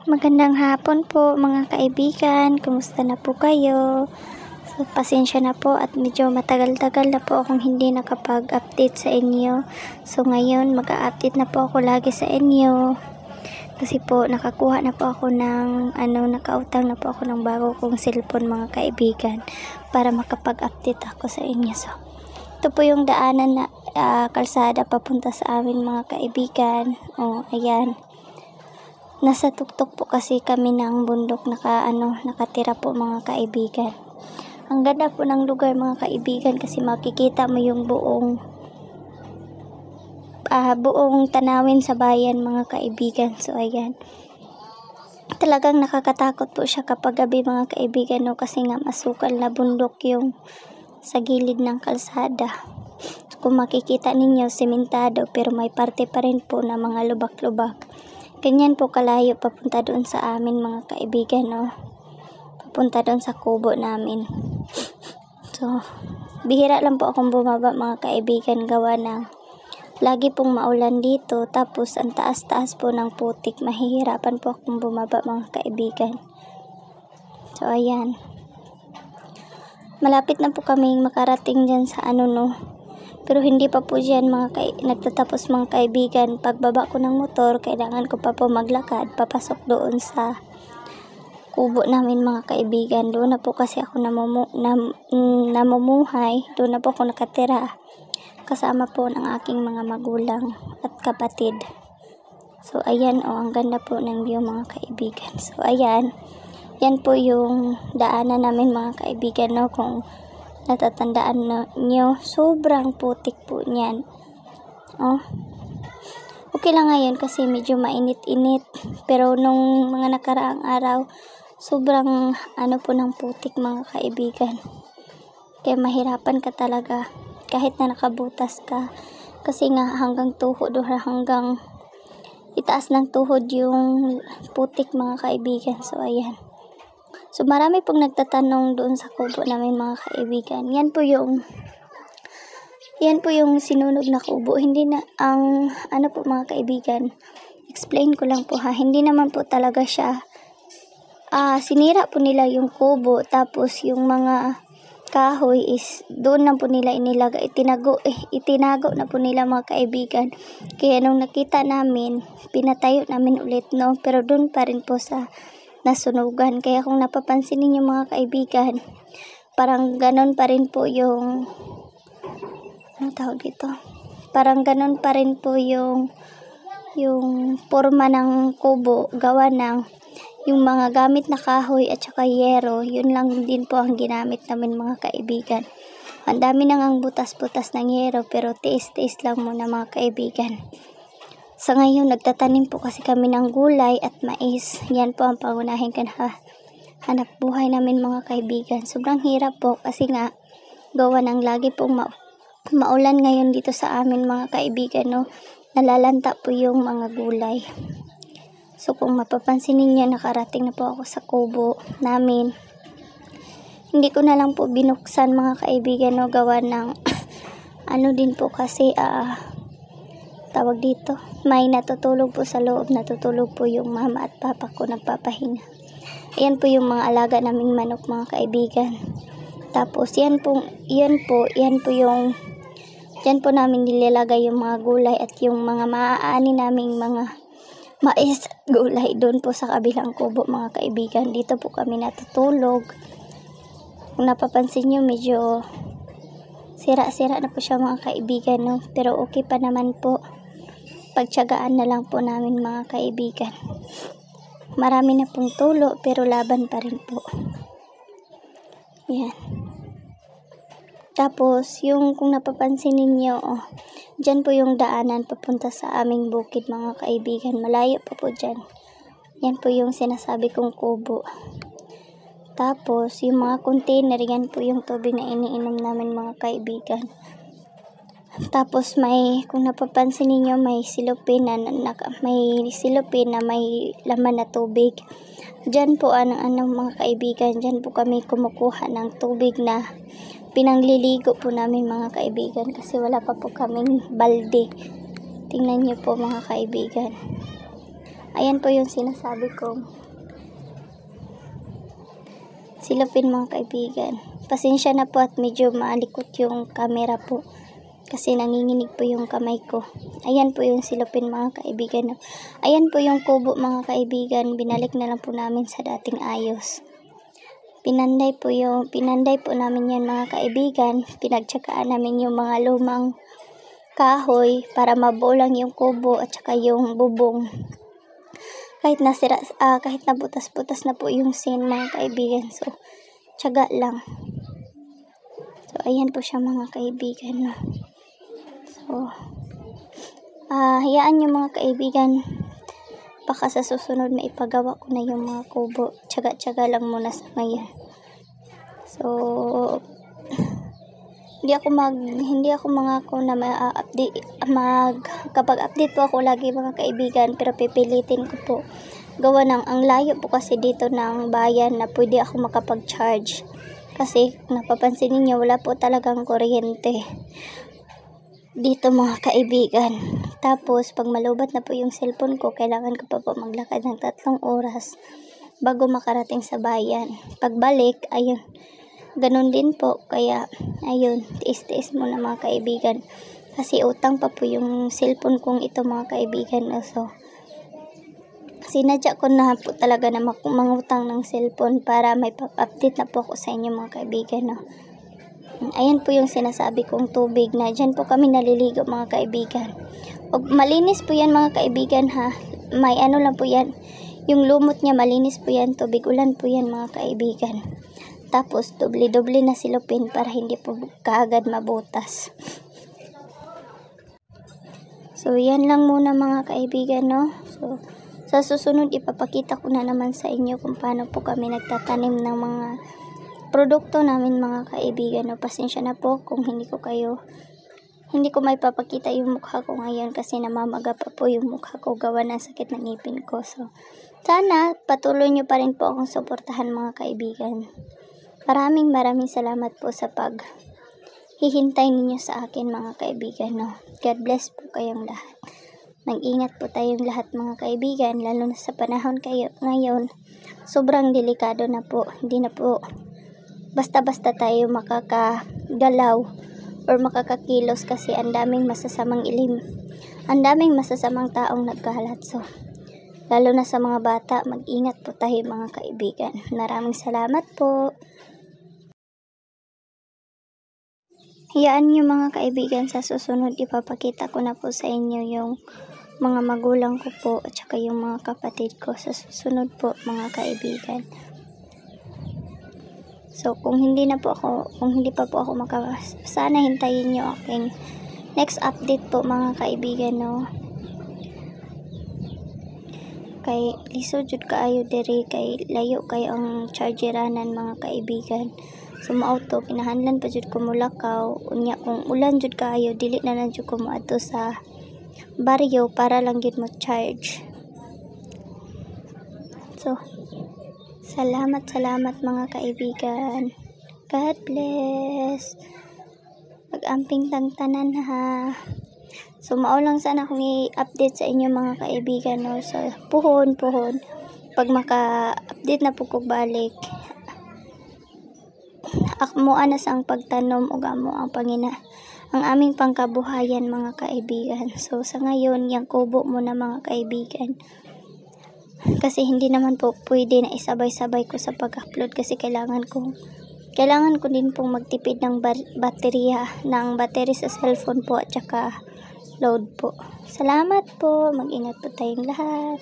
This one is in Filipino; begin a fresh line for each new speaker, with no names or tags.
Magandang hapon po mga kaibigan, kumusta na po kayo? So, pasensya na po at medyo matagal-tagal na po akong hindi nakapag-update sa inyo. So ngayon mag-a-update na po ako lagi sa inyo. Kasi po nakakuha na po ako ng nakautang na po ako ng bago kong cellphone mga kaibigan para makapag-update ako sa inyo. So ito po yung daanan na kalsada papunta sa amin mga kaibigan. Ayan. Nasa tuktok po kasi kami ng bundok nakatira po mga kaibigan. Ang ganda po ng lugar mga kaibigan kasi makikita mo yung buong tanawin sa bayan mga kaibigan. So ayan. Talagang nakakatakot po siya kapag gabi mga kaibigan kasi nga masukal na bundok yung sa gilid ng kalsada. So, kung makikita ninyo sementado pero may parte pa rin po na mga lubak-lubak. Ganyan po kalayo papunta doon sa amin mga kaibigan, papunta doon sa kubo namin. So, bihira lang po akong bumaba mga kaibigan gawa ng lagi pong maulan dito. Tapos ang taas-taas po ng putik. Mahihirapan po akong bumaba mga kaibigan. So, ayan. Malapit na po kaming makarating dyan sa pero hindi pa po dyan nagtatapos mga kaibigan. Pagbaba ko ng motor, kailangan ko pa po maglakad papasok doon sa kubo namin mga kaibigan. Doon na po kasi ako namumuhay. Doon na po ako nakatira kasama po ng aking mga magulang at kapatid. So ayan ang ganda po ng view mga kaibigan. So ayan, yan po yung daanan namin mga kaibigan kung natatandaan nyo, sobrang putik po niyan. Okay lang ngayon kasi medyo mainit-init. Pero nung mga nakaraang araw, sobrang po ng putik mga kaibigan. Kaya mahirapan ka talaga kahit na nakabutas ka. Kasi nga hanggang tuhod o hanggang itaas ng tuhod yung putik mga kaibigan. So ayan. So marami pong nagtatanong doon sa kubo namin mga kaibigan. Yan po yung sinunog na kubo. Hindi na po mga kaibigan. Explain ko lang po hindi naman po talaga siya sinira po nila yung kubo. Tapos yung mga kahoy is doon na po nila inilagay. Itinago na po nila mga kaibigan. Kaya nung nakita namin, pinatayo namin ulit pero doon pa rin po sa nasunugan. Kaya kung napapansin niyo mga kaibigan, parang ganon pa rin po yung parang ganon pa rin po yung forma ng kubo gawa ng yung mga gamit na kahoy at saka yero. Yun lang din po ang ginamit namin mga kaibigan. Ang dami nang butas-butas ng yero pero tiis-tiis lang muna mga kaibigan. Sa ngayon, nagtatanim po kasi kami ng gulay at mais. Yan po ang pangunahing hanap buhay namin mga kaibigan. Sobrang hirap po kasi nga gawa ng lagi pong maulan ngayon dito sa amin mga kaibigan. Nalalanta po yung mga gulay. So kung mapapansin ninyo, nakarating na po ako sa kubo namin. Hindi ko na lang po binuksan mga kaibigan gawa ng din po kasi tawag dito, may natutulog po sa loob. Natutulog po yung mama at papa ko, nagpapahinga. Ayan po yung mga alaga naming manok mga kaibigan. Tapos yan po namin nilalagay yung mga gulay at yung mga maaani naming mga mais gulay doon po sa kabilang kubo mga kaibigan. Dito po kami natutulog. Kung napapansin nyo, medyo sira-sira na po siya mga kaibigan pero okay pa naman po. Pagtiyagaan na lang po namin mga kaibigan. Marami na pong tulo pero laban pa rin po. Yan. Tapos kung napapansin ninyo, dyan po yung daanan papunta sa aming bukid mga kaibigan. Malayo pa po dyan. Yan po yung sinasabi kong kubo. Tapos yung mga container, yan po yung tubig na iniinom namin mga kaibigan. Tapos kung napapansin niyo, may silupin na may laman na tubig. Diyan po mga kaibigan, diyan po kami kumukuha ng tubig na pinangliligo po namin mga kaibigan kasi wala pa po kaming balde. Tingnan niyo po mga kaibigan. Ayan po yung sinasabi kong silupin mga kaibigan. Pasensya na po at medyo maalikot yung camera po kasi nanginginig po yung kamay ko. Ayan po yung silupin mga kaibigan. Ayan po yung kubo mga kaibigan. Binalik na lang po namin sa dating ayos. Pinanday po namin yan mga kaibigan. Pinagtsagaan namin yung mga lumang kahoy para mabuo lang yung kubo at saka yung bubong. Kahit nabutas-butas na po yung scene mga kaibigan. So, tiyaga lang. So, ayan po siya mga kaibigan. No? So, hayaan nyo mga kaibigan. Baka sa susunod maipagawa ko na yung mga kubo. Tiyaga-tiyaga lang muna sa ngayon. So, hindi ako mangako na kapag update po ako lagi mga kaibigan, pero pipilitin ko po. Gawa ng ang layo po kasi dito ng bayan na pwede ako makapag-charge. Kasi napapansin niyo wala po talagang kuryente dito mga kaibigan. Tapos pag malubat na po yung cellphone ko, kailangan ko pa po maglakad ng 3 oras bago makarating sa bayan. Pagbalik, ayun, ganun din po. Kaya ayun, tiis-tiis muna mga kaibigan. Kasi utang pa po yung cellphone kong ito mga kaibigan. So, sinadya ko na po talaga na mangutang ng cellphone para may update na po ako sa inyo mga kaibigan. No? Ayan po yung sinasabi kong tubig na dyan po kami naliligo mga kaibigan. O, malinis po yan mga kaibigan ha. May ano lang po yan. Yung lumot niya malinis po yan. Tubig ulan po yan mga kaibigan. Tapos doble-doble na silupin para hindi po kaagad mabutas. So yan lang muna mga kaibigan no. So sa susunod ipapakita ko na naman sa inyo kung paano po kami nagtatanim ng mga produkto namin mga kaibigan. No, pasensya na po kung hindi ko may papakita yung mukha ko ngayon kasi namamaga pa po yung mukha ko gawa ng sakit ng ngipin ko. So, sana patuloy nyo pa rin po akong suportahan mga kaibigan. Maraming salamat po sa paghihintay ninyo sa akin mga kaibigan. No? God bless po kayong lahat. Mag-ingat po tayong lahat mga kaibigan, lalo na sa panahon ngayon. Sobrang delikado na po. Hindi na po basta-basta tayo makakagalaw or makakakilos kasi ang daming masasamang taong nagkalat. So, lalo na sa mga bata, mag-ingat po tayo mga kaibigan. Maraming salamat po. Hayaan nyo mga kaibigan, sa susunod ipapakita ko na po sa inyo yung mga magulang ko po at saka yung mga kapatid ko sa susunod po mga kaibigan. So, kung hindi pa po ako sana hintayin nyo aking next update po mga kaibigan, no. Kay lisod jud kaayo diri, kay layo kay ang chargeranan mga kaibigan. So, auto kinahanglan pa jud ko mulakaw. Unya kung ulan jud kaayo, dili na lang jud ko moadto sa baryo para lang gid mo charge. So, salamat mga kaibigan. God bless. Mag-amping tanan ha. So, mao lang sana akong i-update sa inyo mga kaibigan. No? So, puhon. Pag maka-update na po ko balik, akmo anas ang pagtanom ug amo ang ang aming pangkabuhayan mga kaibigan. So, sa ngayon, yung kubo muna mga kaibigan. Kasi hindi naman po pwede na isabay-sabay ko sa pag-upload kasi kailangan ko din pong magtipid ng battery sa cellphone po at saka load po. Salamat po. Mag-ingat po tayong lahat.